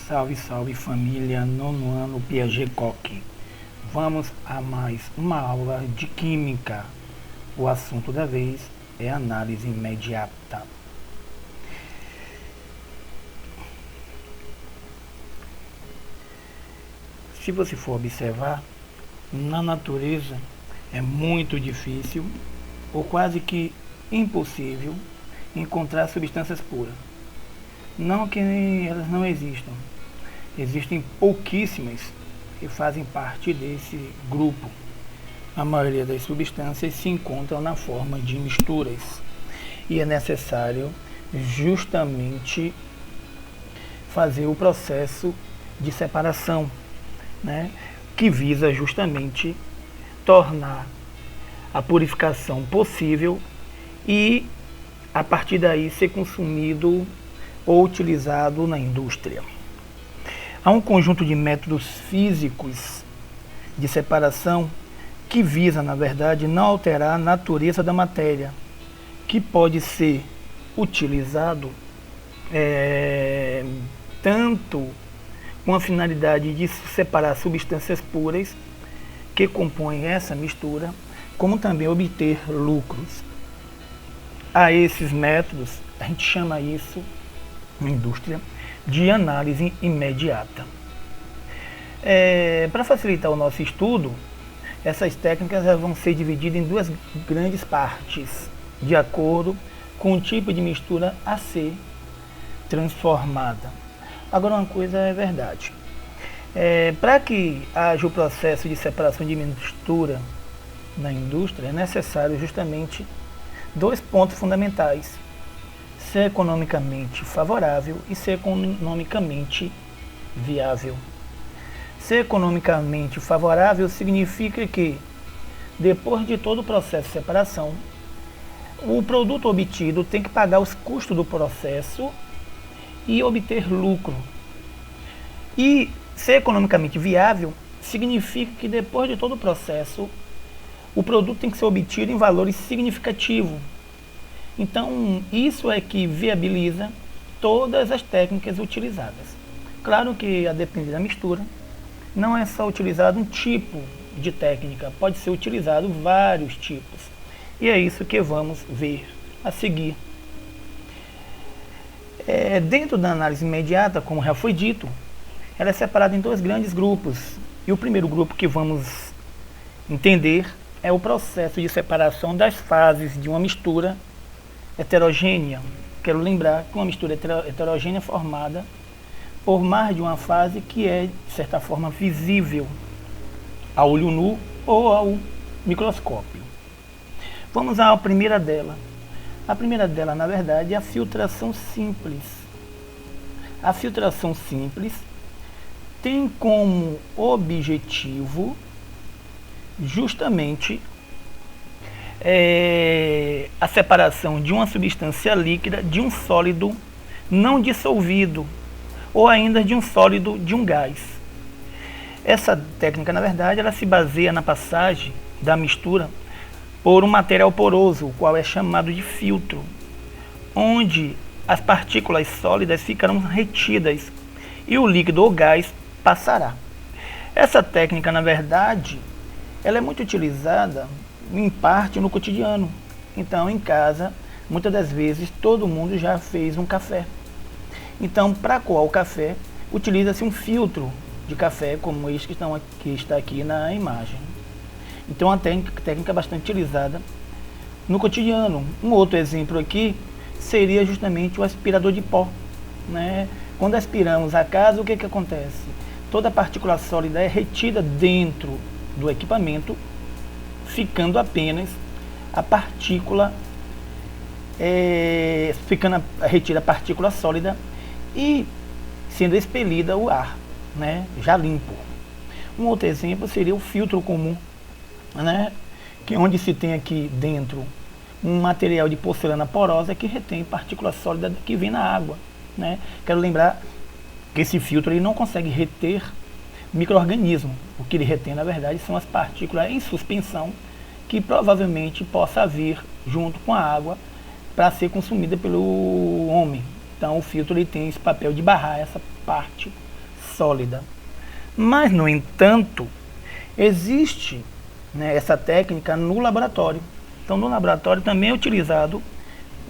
Salve, salve família, nono ano Piaget Coque. Vamos a mais uma aula de Química. O assunto da vez é análise imediata. Se você for observar, na natureza é muito difícil ou quase que impossível encontrar substâncias puras. Não que elas não existam. Existem pouquíssimas que fazem parte desse grupo. A maioria das substâncias se encontram na forma de misturas. E é necessário justamente fazer o processo de separação, né? Que visa justamente tornar a purificação possível e a partir daí ser consumido ou utilizado na indústria. Há um conjunto de métodos físicos de separação que visa, na verdade, não alterar a natureza da matéria, que pode ser utilizado tanto com a finalidade de separar substâncias puras que compõem essa mistura, como também obter lucros. A esses métodos, a gente chama isso na indústria de análise imediata. Para facilitar o nosso estudo, essas técnicas vão ser divididas em duas grandes partes, de acordo com o tipo de mistura a ser transformada. Agora, uma coisa é verdade. Para que haja o processo de separação de mistura na indústria, é necessário justamente dois pontos fundamentais: ser economicamente favorável e ser economicamente viável. Ser economicamente favorável significa que, depois de todo o processo de separação, o produto obtido tem que pagar os custos do processo e obter lucro. E ser economicamente viável significa que, depois de todo o processo, o produto tem que ser obtido em valores significativos. Então, isso é que viabiliza todas as técnicas utilizadas. Claro que, a depender da mistura, não é só utilizado um tipo de técnica, pode ser utilizado vários tipos. E é isso que vamos ver a seguir. Dentro da análise imediata, como já foi dito, ela é separada em dois grandes grupos. E o primeiro grupo que vamos entender é o processo de separação das fases de uma mistura heterogênea. Quero lembrar que uma mistura heterogênea é formada por mais de uma fase que é, de certa forma, visível a olho nu ou ao microscópio. Vamos à primeira dela. A primeira dela, na verdade, é a filtração simples. A filtração simples tem como objetivo justamente a separação de uma substância líquida de um sólido não dissolvido ou ainda de um sólido de um gás. Essa técnica, na verdade, ela se baseia na passagem da mistura por um material poroso, o qual é chamado de filtro, onde as partículas sólidas ficarão retidas e o líquido ou gás passará. Essa técnica, na verdade, ela é muito utilizada em parte no cotidiano. Então, em casa, muitas das vezes, todo mundo já fez um café. Então, para coar o café, utiliza-se um filtro de café, como este que está aqui na imagem. Então, é uma técnica bastante utilizada no cotidiano. Um outro exemplo aqui seria justamente o aspirador de pó, né? Quando aspiramos a casa, o que acontece? Toda a partícula sólida é retida dentro do equipamento, ficando apenas a partícula, retida a partícula sólida e sendo expelida o ar, né, já limpo. Um outro exemplo seria o filtro comum, né, que onde se tem aqui dentro um material de porcelana porosa que retém partícula sólida que vem na água, né. Quero lembrar que esse filtro ele não consegue reter micro-organismo. O que ele retém, na verdade, são as partículas em suspensão que provavelmente possa vir junto com a água para ser consumida pelo homem. Então o filtro ele tem esse papel de barrar essa parte sólida. Mas, no entanto, existe, né, essa técnica no laboratório. Então, no laboratório também é utilizado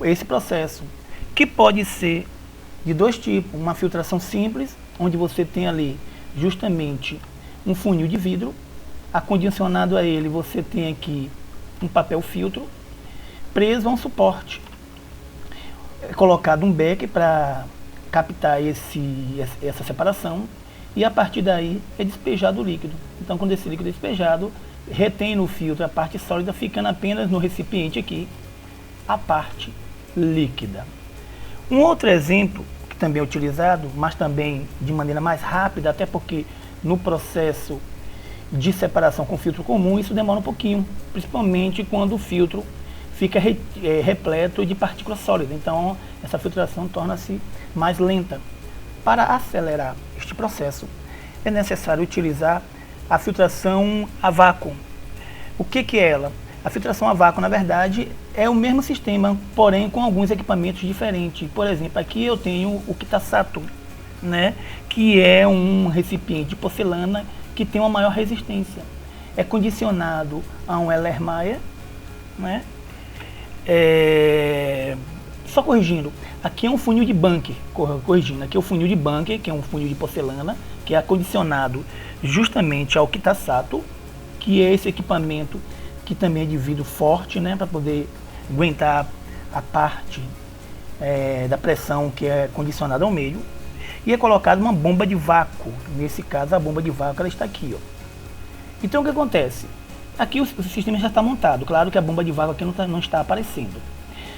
esse processo, que pode ser de dois tipos. Uma filtração simples, onde você tem ali justamente um funil de vidro, acondicionado a ele você tem aqui um papel filtro preso a um suporte. É colocado um becker para captar essa separação, e a partir daí é despejado o líquido. Então, quando esse líquido é despejado, retém no filtro a parte sólida, ficando apenas no recipiente aqui a parte líquida. Um outro exemplo que também é utilizado, mas também de maneira mais rápida, até porque no processo de separação com filtro comum isso demora um pouquinho, principalmente quando o filtro fica repleto de partículas sólidas. Então essa filtração torna-se mais lenta. Para acelerar este processo é necessário utilizar a filtração a vácuo. O que é ela? A filtração a vácuo, na verdade, é o mesmo sistema, porém com alguns equipamentos diferentes. Por exemplo, aqui eu tenho o Kitasato, né, que é um recipiente de porcelana que tem uma maior resistência. É condicionado a um Erlenmeyer, né? Só corrigindo, aqui é um funil de bunker, corrigindo, aqui é o funil de bunker, que é um funil de porcelana, que é acondicionado justamente ao Kitasato, que é esse equipamento que também é de vidro forte, né, para poder aguentar a parte da pressão que é condicionada ao meio. E é colocada uma bomba de vácuo. Nesse caso, a bomba de vácuo ela está aqui, ó. Então, o que acontece? Aqui o sistema já está montado. Claro que a bomba de vácuo aqui não está aparecendo.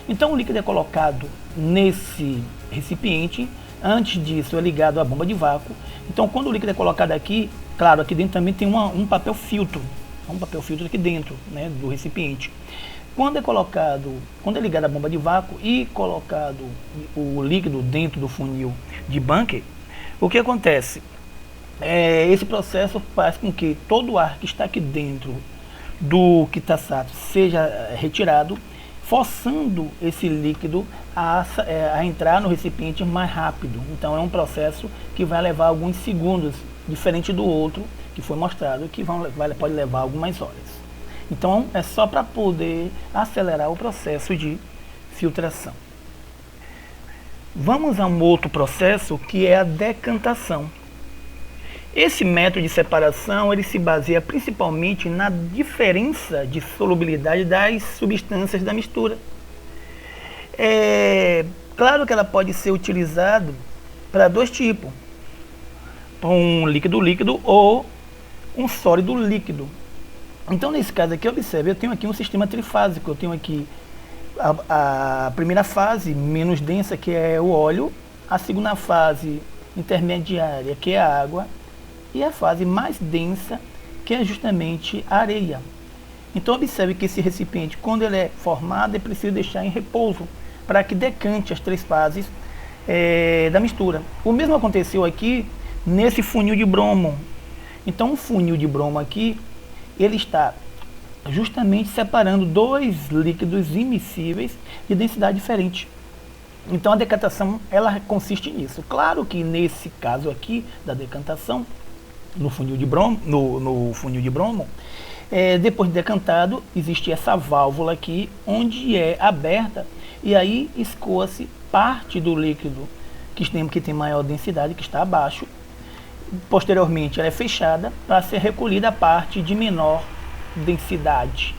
Então, o líquido é colocado nesse recipiente. Antes disso, é ligado à bomba de vácuo. Então, quando o líquido é colocado aqui, claro, aqui dentro também tem um papel filtro. Um papel filtro aqui dentro, né, do recipiente. Quando é ligado à bomba de vácuo e colocado o líquido dentro do funil de bunker, o que acontece? Esse processo faz com que todo o ar que está aqui dentro do Kitasato seja retirado, forçando esse líquido a entrar no recipiente mais rápido. Então é um processo que vai levar alguns segundos, diferente do outro que foi mostrado, que pode levar algumas horas. Então é só para poder acelerar o processo de filtração. Vamos a um outro processo, que é a decantação. Esse método de separação ele se baseia principalmente na diferença de solubilidade das substâncias da mistura. Claro que ela pode ser utilizada para dois tipos, um líquido ou um sólido líquido. Então, nesse caso aqui, observe, eu tenho aqui um sistema trifásico. Eu tenho aqui a primeira fase menos densa, que é o óleo, a segunda fase intermediária, que é a água, e a fase mais densa, que é justamente a areia. Então, observe que esse recipiente, quando ele é formado, é preciso deixar em repouso, para que decante as três fases da mistura. O mesmo aconteceu aqui nesse funil de bromo. Então, o funil de bromo aqui, ele está justamente separando dois líquidos immiscíveis de densidade diferente. Então a decantação ela consiste nisso. Claro que nesse caso aqui da decantação, no funil de bromo, depois de decantado, existe essa válvula aqui, onde é aberta, e aí escoa-se parte do líquido que tem maior densidade, que está abaixo. Posteriormente ela é fechada para ser recolhida a parte de menor densidade.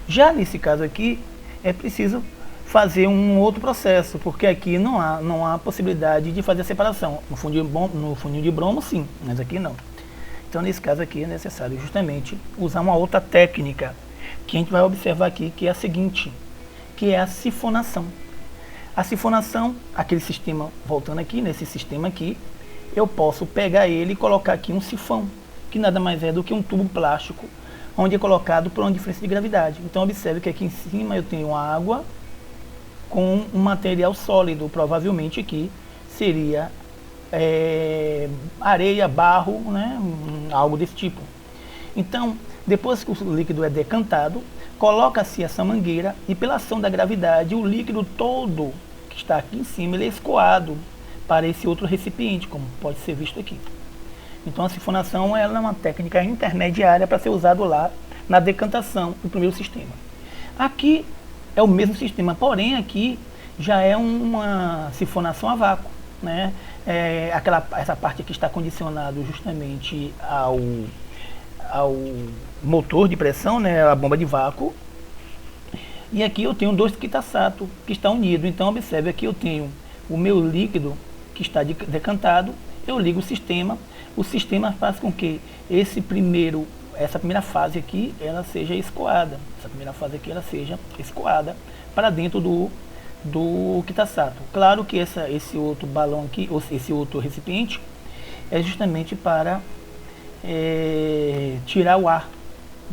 Já nesse caso aqui é preciso fazer um outro processo, porque aqui não há possibilidade de fazer a separação. No funil de bromo sim, mas aqui não. Então nesse caso aqui é necessário justamente usar uma outra técnica, que a gente vai observar aqui, que é a seguinte, que é a sifonação. A sifonação, aquele sistema, voltando aqui, nesse sistema aqui, eu posso pegar ele e colocar aqui um sifão, que nada mais é do que um tubo plástico, onde é colocado por uma diferença de gravidade. Então observe que aqui em cima eu tenho água com um material sólido, provavelmente aqui seria areia, barro, né, algo desse tipo. Então, depois que o líquido é decantado, coloca-se essa mangueira e pela ação da gravidade, o líquido todo que está aqui em cima ele é escoado para esse outro recipiente, como pode ser visto aqui. Então a sifonação ela é uma técnica intermediária para ser usado lá na decantação do primeiro sistema. Aqui é o mesmo sistema, porém aqui já é uma sifonação a vácuo, né? Essa parte aqui está condicionado justamente ao motor de pressão, né? A bomba de vácuo. E aqui eu tenho dois Kitasato que estão unidos. Então observe, aqui eu tenho o meu líquido que está decantado, eu ligo o sistema faz com que essa primeira fase aqui, ela seja escoada. Essa primeira fase aqui, ela seja escoada para dentro do Kitasato. Claro que esse outro balão aqui, ou esse outro recipiente, é justamente para tirar o ar.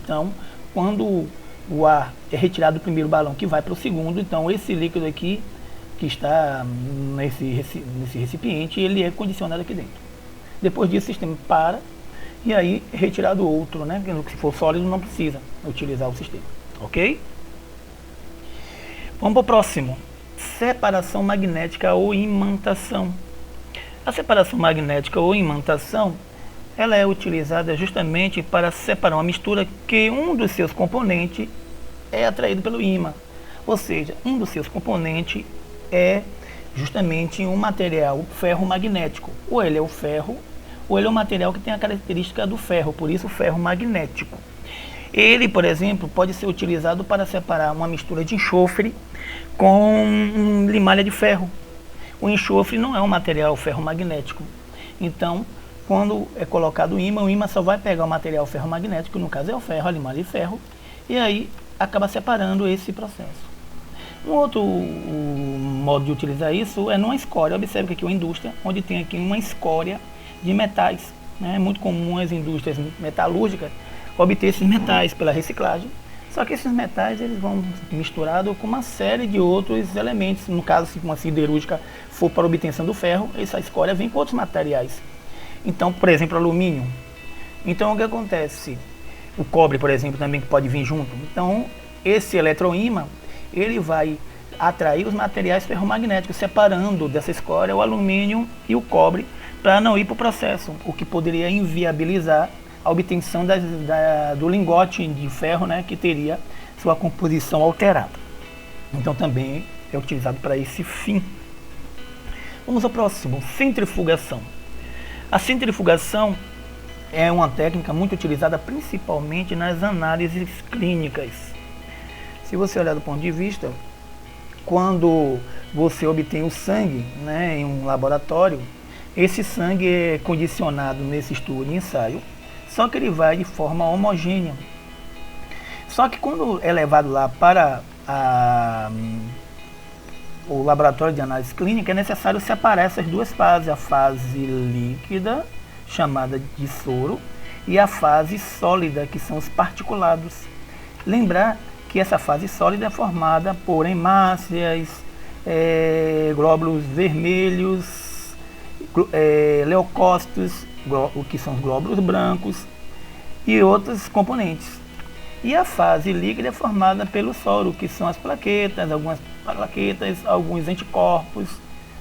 Então, quando o ar é retirado do primeiro balão que vai para o segundo, então esse líquido aqui que está nesse recipiente, ele é condicionado aqui dentro. Depois disso o sistema para e aí é retirado outro, né? Se for sólido não precisa utilizar o sistema, ok? Vamos para o próximo. Separação magnética ou imantação. A separação magnética ou imantação, ela é utilizada justamente para separar uma mistura que um dos seus componentes é atraído pelo ímã. Ou seja, um dos seus componentes é justamente um material ferromagnético. Ou ele é o ferro, ou ele é um material que tem a característica do ferro, por isso o ferro magnético. Ele, por exemplo, pode ser utilizado para separar uma mistura de enxofre com limalha de ferro. O enxofre não é um material ferromagnético. Então, quando é colocado o ímã só vai pegar o material ferromagnético, no caso é o ferro, a limalha de ferro, e aí acaba separando esse processo. Um outro modo de utilizar isso é numa escória. Observe que aqui é uma indústria onde tem aqui uma escória de metais. É muito comum as indústrias metalúrgicas obter esses metais pela reciclagem. Só que esses metais eles vão misturados com uma série de outros elementos. No caso, se uma siderúrgica for para a obtenção do ferro, essa escória vem com outros materiais. Então, por exemplo, alumínio. Então, o que acontece? O cobre, por exemplo, também que pode vir junto. Então, esse eletroímã, ele vai atrair os materiais ferromagnéticos, separando dessa escória o alumínio e o cobre, para não ir para o processo, o que poderia inviabilizar a obtenção do lingote de ferro, né, que teria sua composição alterada. Então também é utilizado para esse fim. Vamos ao próximo, centrifugação. A centrifugação é uma técnica muito utilizada principalmente nas análises clínicas. Se você olhar do ponto de vista, quando você obtém o sangue, né, em um laboratório, esse sangue é condicionado nesse estudo de ensaio, só que ele vai de forma homogênea. Só que quando é levado lá para o laboratório de análise clínica, é necessário separar essas duas fases, a fase líquida, chamada de soro, e a fase sólida, que são os particulados. Lembrar que essa fase sólida é formada por hemácias, glóbulos vermelhos, leucócitos, o que são os glóbulos brancos e outros componentes. E a fase líquida é formada pelo soro, que são as plaquetas, alguns anticorpos.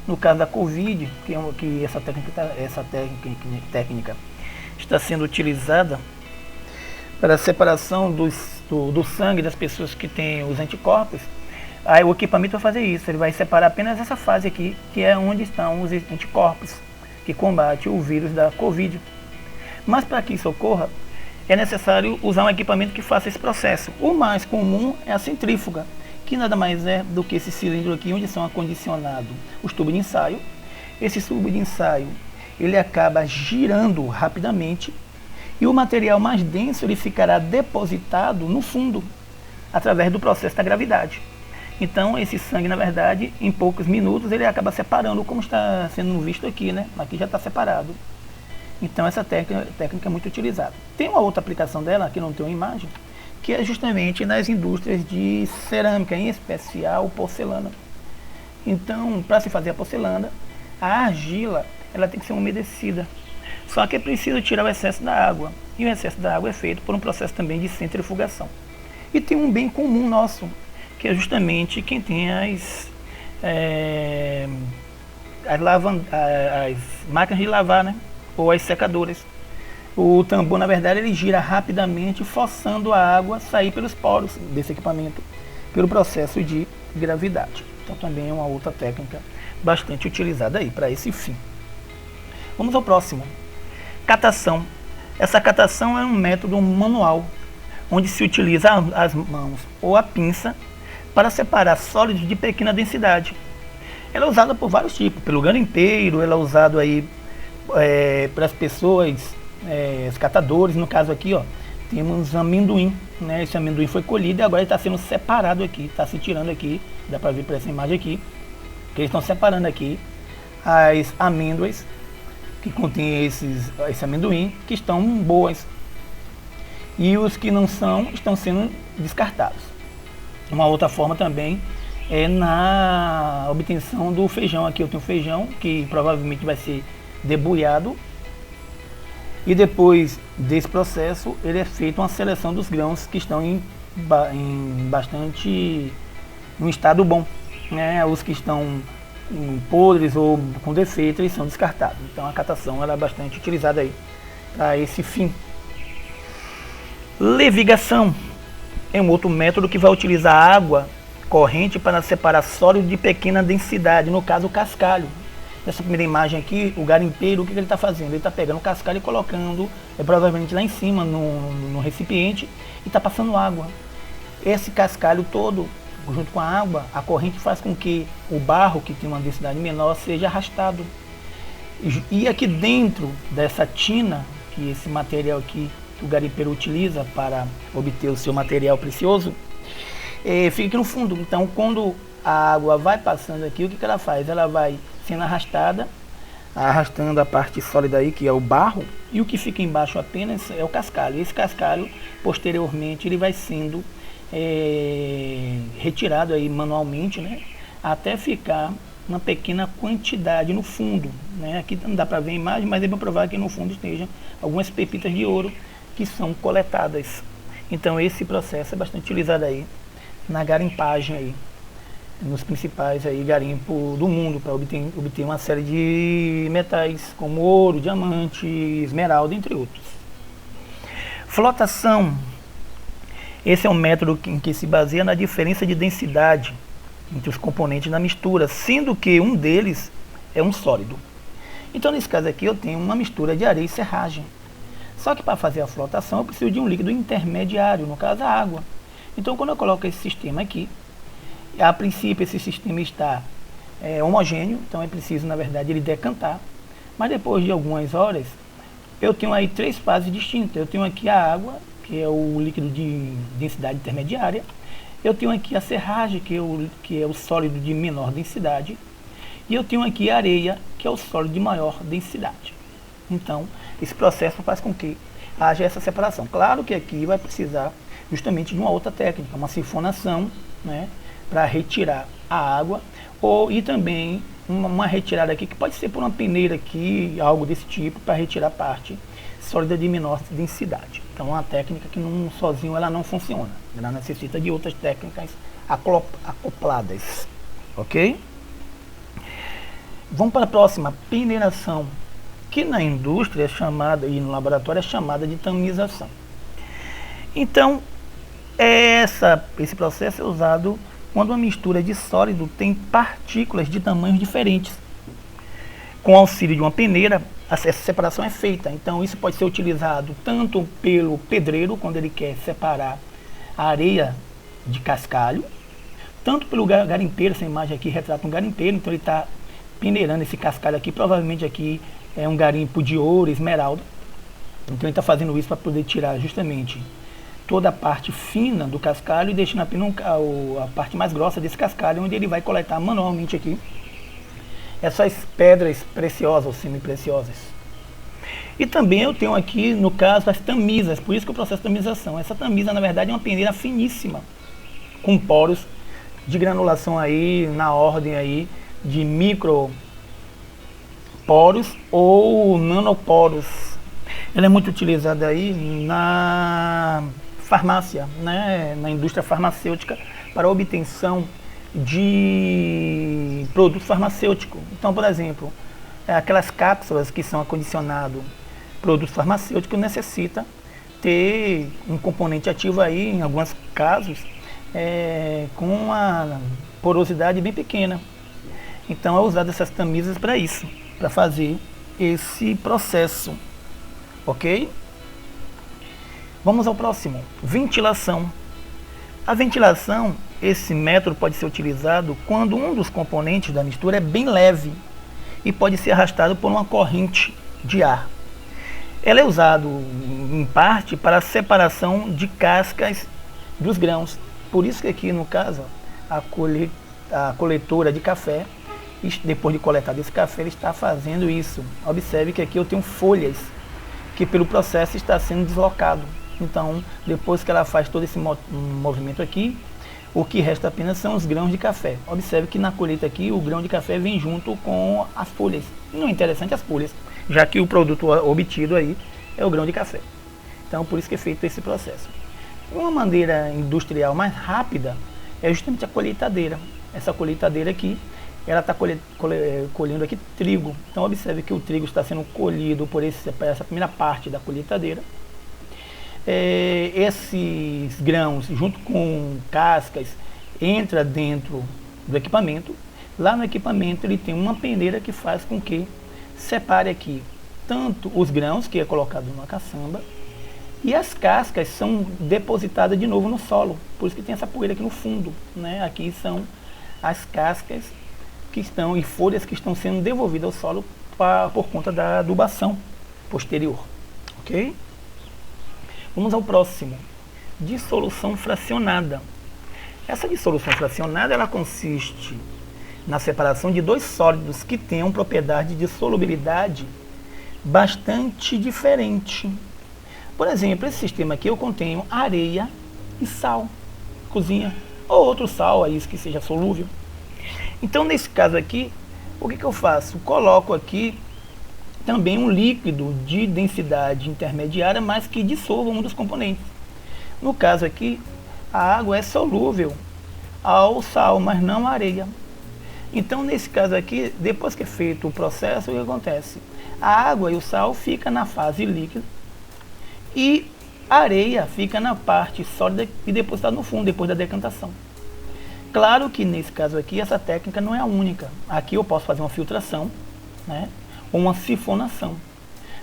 No caso da Covid, que essa técnica está sendo utilizada para a separação do sangue das pessoas que têm os anticorpos, aí o equipamento vai fazer isso, ele vai separar apenas essa fase aqui, que é onde estão os anticorpos, que combate o vírus da Covid. Mas para que isso ocorra, é necessário usar um equipamento que faça esse processo. O mais comum é a centrífuga, que nada mais é do que esse cilindro aqui, onde são acondicionados os tubos de ensaio. Esse tubo de ensaio, ele acaba girando rapidamente, e o material mais denso ele ficará depositado no fundo, através do processo da gravidade. Então esse sangue, na verdade, em poucos minutos ele acaba separando, como está sendo visto aqui, né? Aqui já está separado. Então essa técnica é muito utilizada. Tem uma outra aplicação dela, aqui não tem uma imagem, que é justamente nas indústrias de cerâmica, em especial porcelana. Então, para se fazer a porcelana, a argila ela tem que ser umedecida. Só que é preciso tirar o excesso da água. E o excesso da água é feito por um processo também de centrifugação. E tem um bem comum nosso, que é justamente quem tem as máquinas de lavar, né? Ou as secadoras. O tambor, na verdade, ele gira rapidamente, forçando a água a sair pelos poros desse equipamento, pelo processo de gravidade. Então também é uma outra técnica bastante utilizada aí para esse fim. Vamos ao próximo. Catação. Essa catação é um método manual, onde se utiliza as mãos ou a pinça para separar sólidos de pequena densidade. Ela é usada por vários tipos, pelo garimpeiro, ela é usada aí para as pessoas, os catadores. No caso aqui, ó, temos amendoim, né? Esse amendoim foi colhido e agora está sendo separado aqui, está se tirando aqui, dá para ver por essa imagem aqui, que eles estão separando aqui as amêndoas que contêm esse amendoim, que estão boas, e os que não são estão sendo descartados. Uma outra forma também é na obtenção do feijão. Aqui eu tenho feijão que provavelmente vai ser debulhado, e depois desse processo ele é feito uma seleção dos grãos que estão em um estado bom, né? Os que estão podres ou com defeito, eles são descartados. Então a catação ela é bastante utilizada aí para esse fim. Levigação é um outro método que vai utilizar água corrente para separar sólido de pequena densidade, no caso o cascalho. Nessa primeira imagem aqui, o garimpeiro, o que ele está fazendo? Ele está pegando o cascalho e colocando, provavelmente lá em cima, no recipiente, e está passando água. Esse cascalho todo, junto com a água, a corrente faz com que o barro, que tem uma densidade menor, seja arrastado. E aqui dentro dessa tina, que esse material aqui, que o garimpeiro utiliza para obter o seu material precioso, fica aqui no fundo. Então, quando a água vai passando aqui, o que ela faz? Ela vai sendo arrastada, arrastando a parte sólida aí, que é o barro, e o que fica embaixo apenas é o cascalho. Esse cascalho, posteriormente, ele vai sendo retirado aí manualmente, né, até ficar uma pequena quantidade no fundo, né? Aqui não dá para ver a imagem, mas é para provar que no fundo estejam algumas pepitas de ouro que são coletadas. Então esse processo é bastante utilizado aí na garimpagem aí, nos principais aí garimpos do mundo, para obter uma série de metais como ouro, diamante, esmeralda, entre outros. Flotação. Esse é um método em que se baseia na diferença de densidade entre os componentes da mistura, sendo que um deles é um sólido. Então nesse caso aqui eu tenho uma mistura de areia e serragem. Só que para fazer a flotação eu preciso de um líquido intermediário, no caso a água. Então quando eu coloco esse sistema aqui, a princípio esse sistema está homogêneo, então é preciso na verdade ele decantar. Mas depois de algumas horas eu tenho aí três fases distintas. Eu tenho aqui a água, que é o líquido de densidade intermediária. Eu tenho aqui a serragem, que é o sólido de menor densidade. E eu tenho aqui a areia, que é o sólido de maior densidade. Então, esse processo faz com que haja essa separação. Claro que aqui vai precisar justamente de uma outra técnica, uma sifonação, né, para retirar a água, e também uma retirada aqui, que pode ser por uma peneira aqui, algo desse tipo, para retirar a parte sólida de menor densidade. Então é uma técnica que sozinho ela não funciona, ela necessita de outras técnicas acopladas, ok? Vamos para a próxima, peneiração, que na indústria é chamada, e no laboratório é chamada de tamização. Então esse processo é usado quando uma mistura de sólido tem partículas de tamanhos diferentes. Com o auxílio de uma peneira, essa separação é feita. Então isso pode ser utilizado tanto pelo pedreiro, quando ele quer separar a areia de cascalho, tanto pelo garimpeiro. Essa imagem aqui retrata um garimpeiro, então ele está peneirando esse cascalho aqui, provavelmente aqui é um garimpo de ouro, esmeralda. Então ele está fazendo isso para poder tirar justamente toda a parte fina do cascalho e deixando apenas a parte mais grossa desse cascalho, onde ele vai coletar manualmente aqui essas pedras preciosas ou semi-preciosas. E também eu tenho aqui, no caso, as tamisas, por isso que o processo de tamização. Essa tamisa, na verdade, é uma peneira finíssima, com poros de granulação aí, na ordem aí de microporos ou nanoporos. Ela é muito utilizada aí na farmácia, né, na indústria farmacêutica, para a obtenção de produto farmacêutico. Então, por exemplo, aquelas cápsulas que são acondicionado produto farmacêutico necessita ter um componente ativo aí, em alguns casos, com uma porosidade bem pequena. Então é usado essas tamisas para isso, para fazer esse processo, ok? Vamos ao próximo, ventilação. A ventilação, esse método pode ser utilizado quando um dos componentes da mistura é bem leve e pode ser arrastado por uma corrente de ar. Ela é usada em parte para a separação de cascas dos grãos. Por isso que aqui no caso a coletora de café, depois de coletado esse café, ele está fazendo isso. Observe que aqui eu tenho folhas que pelo processo está sendo deslocado. Então, depois que ela faz todo esse movimento aqui, o que resta apenas são os grãos de café. Observe que na colheita aqui o grão de café vem junto com as folhas. Não é interessante as folhas, já que o produto obtido aí é o grão de café. Então, por isso que é feito esse processo. Uma maneira industrial mais rápida é justamente a colheitadeira. Essa colheitadeira aqui, ela está colhendo aqui trigo. Então, observe que o trigo está sendo colhido por essa primeira parte da colheitadeira. Esses grãos, junto com cascas, entra dentro do equipamento. Lá no equipamento ele tem uma peneira que faz com que separe aqui tanto os grãos, que é colocado numa caçamba, e as cascas são depositadas de novo no solo. Por isso que tem essa poeira aqui no fundo, né? Aqui são as cascas que estão e folhas que estão sendo devolvidas ao solo por conta da adubação posterior, ok? Vamos ao próximo, dissolução fracionada. Essa dissolução fracionada, ela consiste na separação de dois sólidos que tenham propriedade de solubilidade bastante diferente. Por exemplo, esse sistema aqui eu contenho areia e sal, cozinha, ou outro sal aí que seja solúvel. Então, nesse caso aqui, o que eu faço? Coloco aqui também um líquido de densidade intermediária, mas que dissolva um dos componentes. No caso aqui, a água é solúvel ao sal, mas não à areia. Então, nesse caso aqui, depois que é feito o processo, o que acontece? A água e o sal ficam na fase líquida e a areia fica na parte sólida e depositada no fundo, depois da decantação. Claro que nesse caso aqui, essa técnica não é a única. Aqui eu posso fazer uma filtração, né, ou uma sifonação.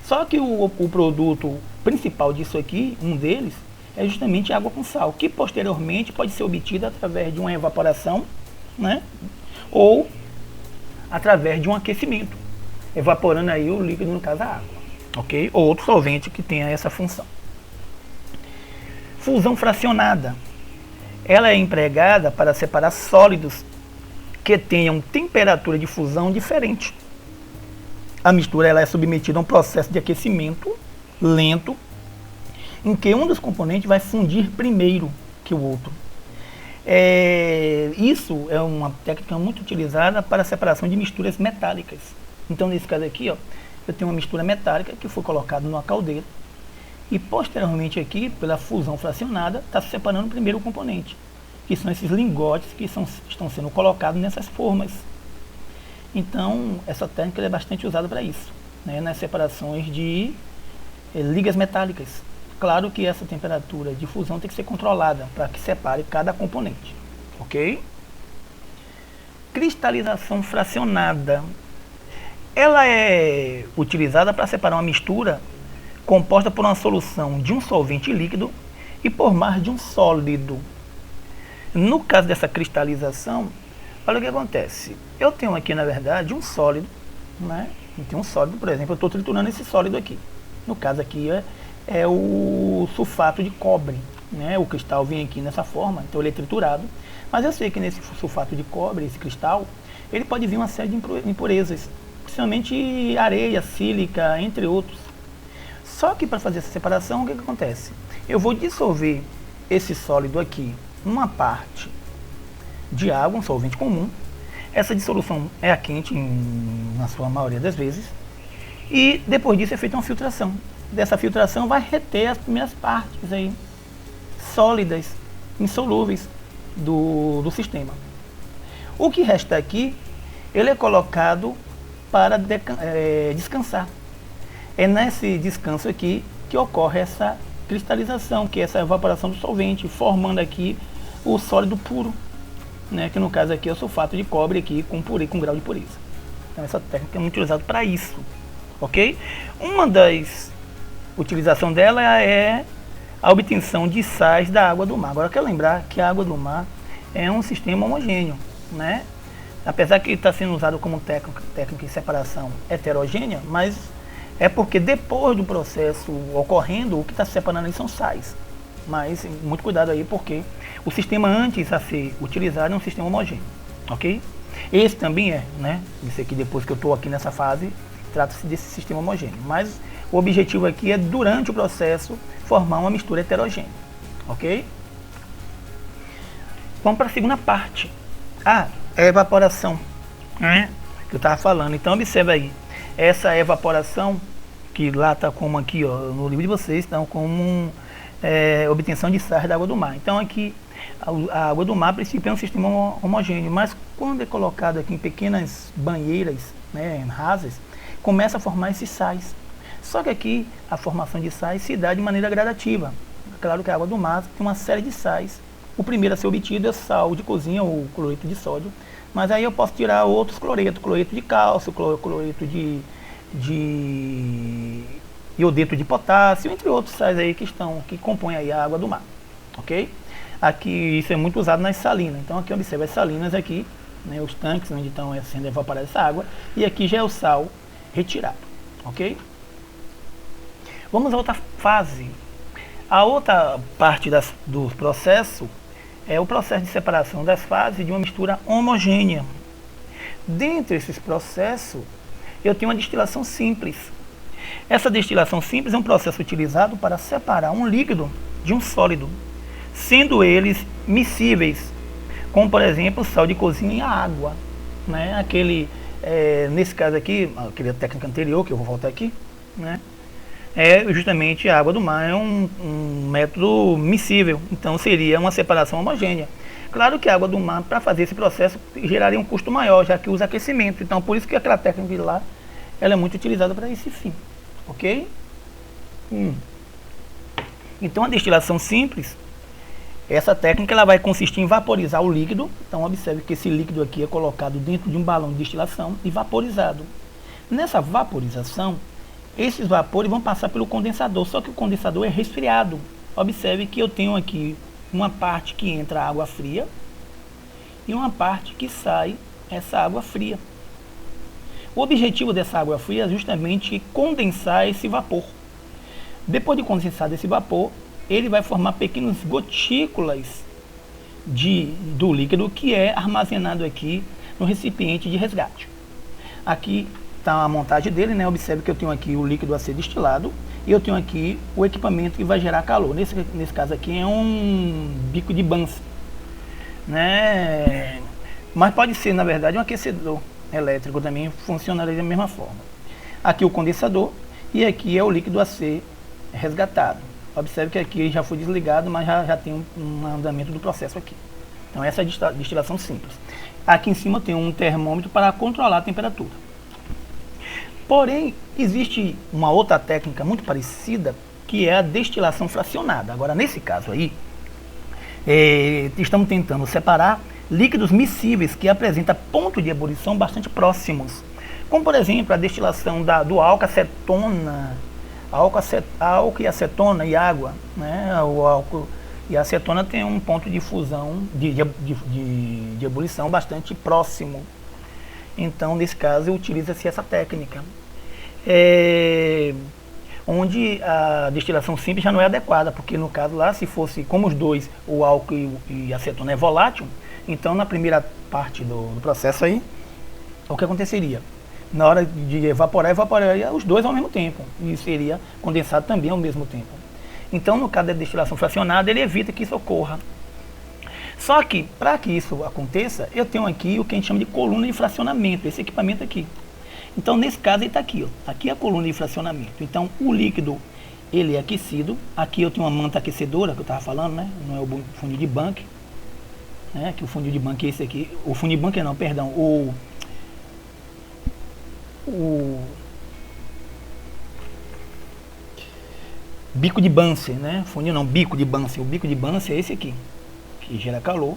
Só que o produto principal disso aqui, um deles, é justamente água com sal, que posteriormente pode ser obtida através de uma evaporação, né, ou através de um aquecimento, evaporando aí o líquido, no caso a água, ok? Ou outro solvente que tenha essa função. Fusão fracionada. Ela é empregada para separar sólidos que tenham temperatura de fusão diferente. A mistura ela é submetida a um processo de aquecimento lento, em que um dos componentes vai fundir primeiro que o outro. Isso é uma técnica muito utilizada para a separação de misturas metálicas. Então, nesse caso aqui, ó, eu tenho uma mistura metálica que foi colocada numa caldeira e posteriormente aqui, pela fusão fracionada, está se separando primeiro o componente, que são esses lingotes que estão sendo colocados nessas formas. Então, essa técnica é bastante usada para isso, né, nas separações de ligas metálicas. Claro que essa temperatura de fusão tem que ser controlada para que separe cada componente, ok? Cristalização fracionada. Ela é utilizada para separar uma mistura composta por uma solução de um solvente líquido e por mais de um sólido. No caso dessa cristalização, olha o que acontece. Eu tenho aqui, na verdade, um sólido, né? Eu tenho um sólido, por exemplo, eu estou triturando esse sólido aqui. No caso aqui é o sulfato de cobre, né? O cristal vem aqui nessa forma, então ele é triturado. Mas eu sei que nesse sulfato de cobre, esse cristal, ele pode vir uma série de impurezas, principalmente areia, sílica, entre outros. Só que para fazer essa separação, o que acontece? Eu vou dissolver esse sólido aqui numa parte de água, um solvente comum. Essa dissolução é a quente, na sua maioria das vezes. E depois disso é feita uma filtração. Dessa filtração vai reter as primeiras partes aí, sólidas, insolúveis do sistema. O que resta aqui, ele é colocado para descansar. É nesse descanso aqui que ocorre essa cristalização, que é essa evaporação do solvente, formando aqui o sólido puro, né, que no caso aqui é o sulfato de cobre aqui com grau de pureza. Então essa técnica é muito utilizada para isso, ok? Uma das utilizações dela é a obtenção de sais da água do mar. Agora, quero lembrar que a água do mar é um sistema homogêneo, né? Apesar que está sendo usado como técnica de separação heterogênea, mas é porque depois do processo ocorrendo, o que está se separando aí são sais. Mas muito cuidado aí, porque o sistema antes a ser utilizado é um sistema homogêneo, ok? Esse também é, né? Isso aqui, depois que eu estou aqui nessa fase, trata-se desse sistema homogêneo. Mas o objetivo aqui é, durante o processo, formar uma mistura heterogênea, ok? Vamos para a segunda parte. É a evaporação, né? Que eu estava falando. Então, observa aí. Essa evaporação, que lá está como aqui, ó, no livro de vocês, estão como obtenção de sais da água do mar. Então, aqui, a água do mar, a princípio, é um sistema homogêneo, mas quando é colocado aqui em pequenas banheiras, né, rasas, começa a formar esses sais. Só que aqui, a formação de sais se dá de maneira gradativa. Claro que a água do mar tem uma série de sais. O primeiro a ser obtido é o sal de cozinha, ou cloreto de sódio, mas aí eu posso tirar outros cloretos, cloreto de cálcio, cloreto de iodeto de potássio, entre outros sais aí que compõem aí a água do mar, ok? Aqui isso é muito usado nas salinas, então aqui observa as salinas aqui, né, os tanques onde estão sendo evaporada essa água, e aqui já é o sal retirado, ok? Vamos a outra fase. A outra parte do processo é o processo de separação das fases de uma mistura homogênea. Dentro desses processos, eu tenho uma destilação simples. Essa destilação simples é um processo utilizado para separar um líquido de um sólido, sendo eles miscíveis, como por exemplo sal de cozinha e a água, né? Nesse caso aqui, aquela técnica anterior, que eu vou voltar aqui, né? Justamente a água do mar é um método miscível, então seria uma separação homogênea. Claro que a água do mar, para fazer esse processo, geraria um custo maior, já que usa aquecimento, então por isso que aquela técnica de lá, ela é muito utilizada para esse fim, ok? Então a destilação simples, essa técnica ela vai consistir em vaporizar o líquido, então observe que esse líquido aqui é colocado dentro de um balão de destilação e vaporizado. Nessa vaporização, esses vapores vão passar pelo condensador, só que o condensador é resfriado. Observe que eu tenho aqui uma parte que entra água fria e uma parte que sai essa água fria. O objetivo dessa água fria é justamente condensar esse vapor. Depois de condensar esse vapor, ele vai formar pequenas gotículas do líquido que é armazenado aqui no recipiente de resgate. Aqui está a montagem dele, né? Observe que eu tenho aqui o líquido a ser destilado e eu tenho aqui o equipamento que vai gerar calor. Nesse caso aqui é um bico de Bunsen, né? Mas pode ser, na verdade, um aquecedor elétrico também, funcionaria da mesma forma. Aqui o condensador e aqui é o líquido a ser resgatado. Observe que aqui já foi desligado, mas já tem um andamento do processo aqui. Então essa é a destilação simples. Aqui em cima tem um termômetro para controlar a temperatura. Porém, existe uma outra técnica muito parecida, que é a destilação fracionada. Agora, nesse caso aí, estamos tentando separar líquidos miscíveis que apresentam ponto de ebulição bastante próximos. Como, por exemplo, a destilação do álcool acetona, álcool e acetona e água, né? O álcool e a acetona tem um ponto de fusão, de ebulição bastante próximo. Então, nesse caso, utiliza-se essa técnica, onde a destilação simples já não é adequada, porque no caso lá, se fosse como os dois, o álcool e a acetona é volátil, então na primeira parte do processo aí, o que aconteceria? Na hora de evaporaria os dois ao mesmo tempo, e seria condensado também ao mesmo tempo. Então, no caso da destilação fracionada, ele evita que isso ocorra. Só que, para que isso aconteça, eu tenho aqui o que a gente chama de coluna de fracionamento, esse equipamento aqui. Então, nesse caso, ele está aqui, ó. Aqui é a coluna de fracionamento. Então, o líquido, ele é aquecido. Aqui eu tenho uma manta aquecedora, que eu estava falando, né? Não é o funil de Bunsen. né, que o funil de Bank é esse aqui, o funil de Bank não, perdão, o bico de Bunsen, né, funil não, bico de Bunsen, o bico de Bunsen é esse aqui, que gera calor,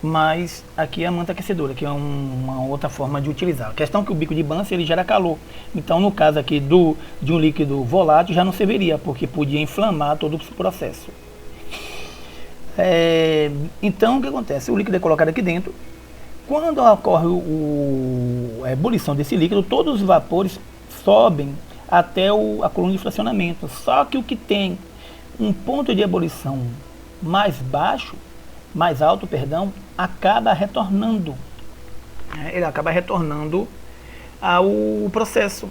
mas aqui é a manta aquecedora, que é uma outra forma de utilizar. A questão é que o bico de Bunsen ele gera calor, então no caso aqui de um líquido volátil já não serviria, porque podia inflamar todo o processo. Então o que acontece? O líquido é colocado aqui dentro, quando ocorre a ebulição desse líquido, todos os vapores sobem até a coluna de fracionamento, só que o que tem um ponto de ebulição mais baixo, mais alto, perdão, acaba retornando. Ele acaba retornando ao processo.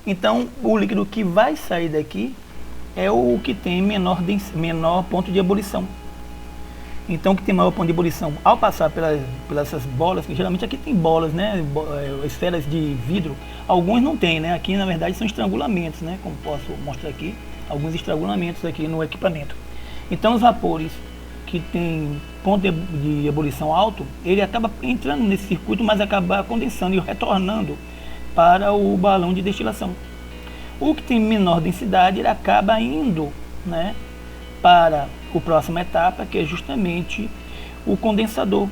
Então, o líquido que vai sair daqui é o que tem menor ponto de ebulição. Então, o que tem maior ponto de ebulição, ao passar pelas essas bolas, que geralmente aqui tem bolas, né, esferas de vidro, alguns não tem, né, aqui na verdade são estrangulamentos, né, como posso mostrar aqui, alguns estrangulamentos aqui no equipamento. Então, os vapores que tem ponto de ebulição alto, ele acaba entrando nesse circuito, mas acaba condensando e retornando para o balão de destilação. O que tem menor densidade, ele acaba indo, né, para a próxima etapa, que é justamente o condensador.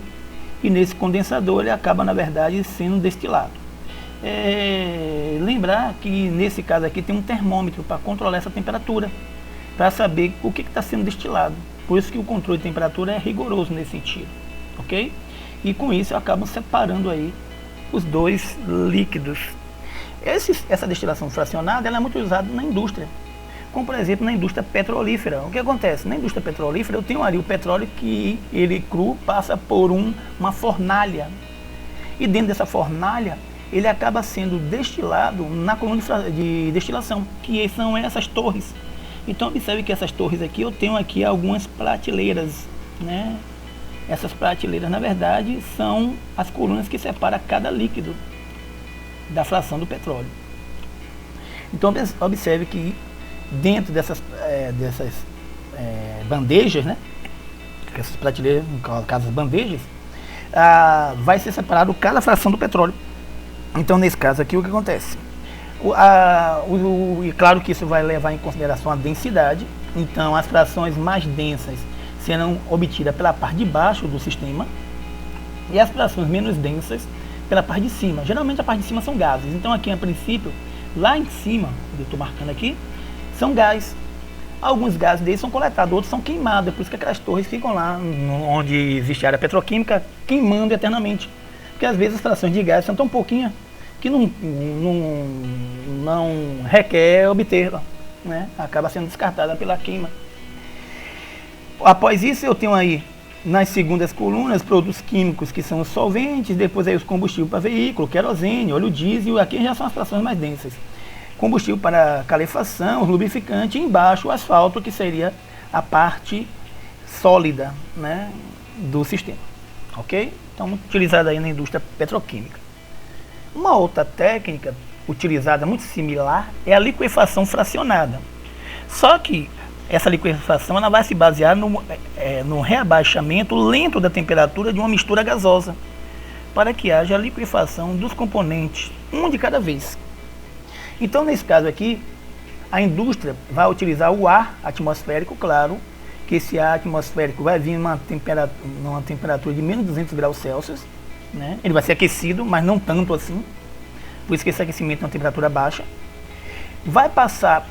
E nesse condensador ele acaba, na verdade, sendo destilado. Lembrar que nesse caso aqui tem um termômetro para controlar essa temperatura, para saber o que está sendo destilado. Por isso que o controle de temperatura é rigoroso nesse sentido, ok? E com isso eu acabo separando aí os dois líquidos. Essa destilação fracionada ela é muito usada na indústria, como por exemplo na indústria petrolífera. O que acontece? Na indústria petrolífera eu tenho ali o petróleo que ele cru passa por uma fornalha, e dentro dessa fornalha ele acaba sendo destilado na coluna de destilação, que são essas torres. Então observe que essas torres aqui, eu tenho aqui algumas prateleiras, né? Essas prateleiras na verdade são as colunas que separam cada líquido da fração do petróleo. Então observe que dentro dessas bandejas, né? Essas prateleiras, no caso as bandejas, vai ser separado cada fração do petróleo. Então nesse caso aqui o que acontece? E claro que isso vai levar em consideração a densidade. Então as frações mais densas serão obtidas pela parte de baixo do sistema e as frações menos densas pela parte de cima. Geralmente a parte de cima são gases. Então aqui a princípio, lá em cima, eu estou marcando aqui, são gases. Alguns gases deles são coletados, outros são queimados. Por isso que aquelas torres ficam lá onde existe área petroquímica queimando eternamente. Porque às vezes as frações de gás são tão pouquinhas que não requer obter, né? Acaba sendo descartada pela queima. Após isso eu tenho aí nas segundas colunas produtos químicos que são os solventes, depois aí os combustíveis para veículo, querosene, óleo diesel, aqui já são as frações mais densas. Combustível para calefação, os lubrificantes, e embaixo o asfalto, que seria a parte sólida, né, do sistema, ok? Então utilizada aí na indústria petroquímica. Uma outra técnica utilizada muito similar é a liquefação fracionada. Só que essa liquefação ela vai se basear no reabaixamento lento da temperatura de uma mistura gasosa, para que haja a liquefação dos componentes, um de cada vez. Então nesse caso aqui, a indústria vai utilizar o ar atmosférico, claro, que esse ar atmosférico vai vir numa temperatura de menos 200 graus Celsius, né? Ele vai ser aquecido, mas não tanto assim, por isso que esse aquecimento é uma temperatura baixa. Vai passar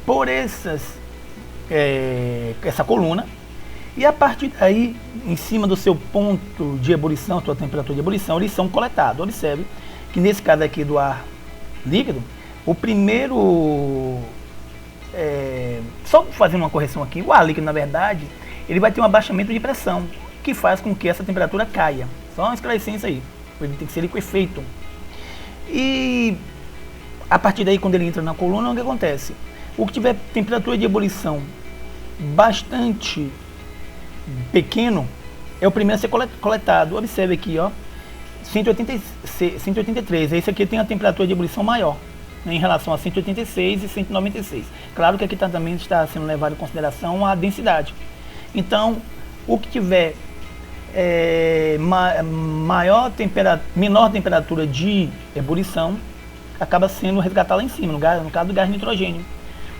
por essa coluna, e a partir daí, em cima do seu ponto de ebulição, sua temperatura de ebulição, eles são coletados. Observe que nesse caso aqui do ar líquido, o primeiro, só fazendo uma correção aqui, o ar líquido na verdade, ele vai ter um abaixamento de pressão, que faz com que essa temperatura caia. Só uma esclarecência aí, ele tem que ser liquefeito. E a partir daí, quando ele entra na coluna, o que acontece? O que tiver temperatura de ebulição bastante pequeno é o primeiro a ser coletado. Observe aqui, ó, 183. Esse aqui tem a temperatura de ebulição maior, né, em relação a 186 e 196. Claro que aqui também está sendo levado em consideração a densidade. Então, o que tiver menor temperatura de ebulição acaba sendo resgatado lá em cima, no caso do gás nitrogênio.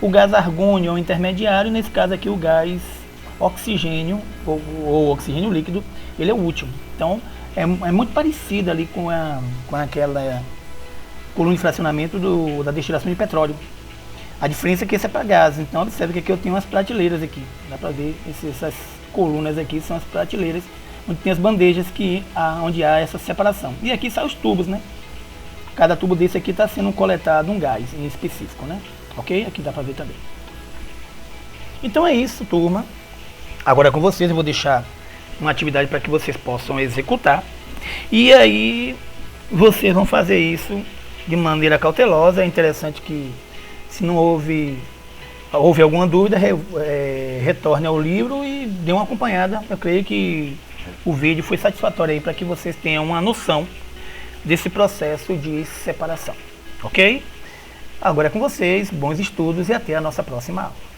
O gás argônio é o intermediário, nesse caso aqui o gás oxigênio, ou oxigênio líquido, ele é o último. Então é muito parecido ali com aquela coluna de fracionamento da destilação de petróleo. A diferença é que esse é para gás. Então observe que aqui eu tenho umas prateleiras aqui, dá para ver, essas colunas aqui são as prateleiras onde tem as bandejas onde há essa separação. E aqui saem os tubos, né? Cada tubo desse aqui está sendo coletado um gás em específico, né? Ok? Aqui dá para ver também. Então é isso, turma. Agora com vocês eu vou deixar uma atividade para que vocês possam executar. E aí vocês vão fazer isso de maneira cautelosa. É interessante que, se não houve alguma dúvida, retorne ao livro e dê uma acompanhada. Eu creio que o vídeo foi satisfatório aí para que vocês tenham uma noção desse processo de separação. Ok? Agora é com vocês, bons estudos e até a nossa próxima aula.